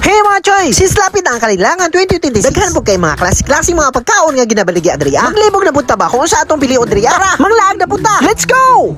Hey mga choy! Since lapit na ang kailangan 2026, daghan po kay mga klase-klase mga pagkaon nga ginabaligi adriya. Maglibog na punta ba kung sa atong pili adriya? Tara, manglaag na punta! Let's go!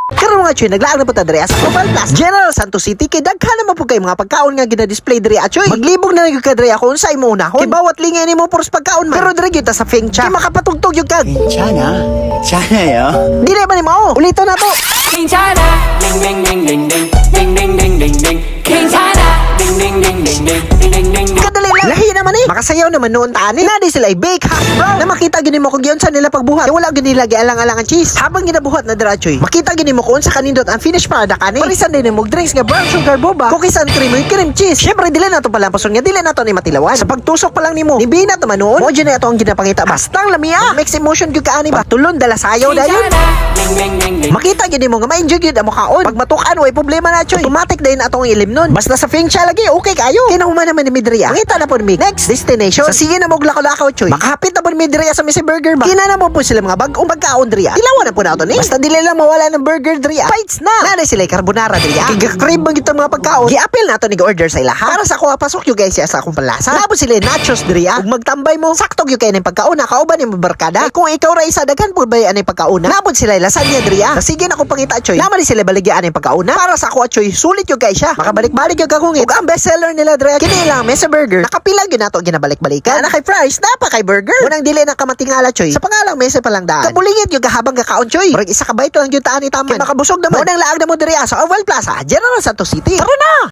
Karon mga choy, naglaag na punta adriya sa Oval Plaza, General Santos City. Kay daghan naman po kay mga pagkaon nga gina-display adriya choy. Maglibog na gyud ka adriya kung sa imo unahon. Kay bawat lingay nimo puros pagkaon man. Pero diri gyud ta sa Feng Cha. Kay makapatugtog gyud kag. 괜찮아요. Dili man nimo. Ulito na to. 괜찮아 링링링링링 링링링링링 괜찮아 링링링링링 Kadali lang. Lahi naman eh. Makasayaw naman noon tani. Nadi sila i-bake hash brown. Na makita gini mo kung giyon sa nila pagbuhat. Kaya wala gini lagi alang-alangan cheese. Habang ginabuhat na dirachoy, makita gini mo kung sa kanindot ang finished product ani. Parisan din mo drinks nga brown sugar boba, cookies and cream with cream cheese. Syempre dili na to palampason nga dili na to ni matilawan. Sa pagtusok pa lang nimo, nibi na to manuon. Mo gyud na ato ang ginapangita. Bastang lamia. Mix emotion gyud kaani ba? Tulon dala sayaw dayon. 링링링링 Makita gini mo nga ma-enjoy gyud ang mukhaon. Pag matukan way problema na choy. Automatic din atong ilim nun. Basta sa Feng Cha lagi okay kayo. Kinahuman naman ni Midriya. Ngita na po ni next destination. Sa sige na mo lakaw-lakaw choy. Makahapit na po ni Midriya sa Mr. Burger ba. Kina na po sila mga bagong pagkaon driya. Ilawan na po na ito ni. Basta dili lang mawala ng burger driya. Fights na. Nana sila carbonara driya. Kiga-crave bang ito mga pagkaon. Gi-appeal na ito ni order sa ilaha. Para sa ako pasok yung guys siya sa akong palasa. Tapos sila nachos driya. Ug magtambay mo sakto yung kayo ng pagkaon. Nakauban yung barkada. Kung ikaw ra isa daghan po ba yan yung pagkaon. Nabot sila lasagna driya. Sige na kung pangita choy. Naman sila baligyan yung pagkaon. Para sa ako choy sulit yung guys siya. Makabalik-balik yung kakungit. Ug ang bestseller nila driya. Kini lang Mesa Burger. Nakapilag yun nato ginabalik-balikan. Na kay fries napa kay burger. Munang dili na kamatingala choy. Sa pangalang Mesa pa lang daan. Kapulingit yung kahabang kakaon choy. Murag isa ka bait lang yung taan ni taman. Makabusog naman. Munang laag na mo driya sa Oval Plaza, General Santos City. Tara na!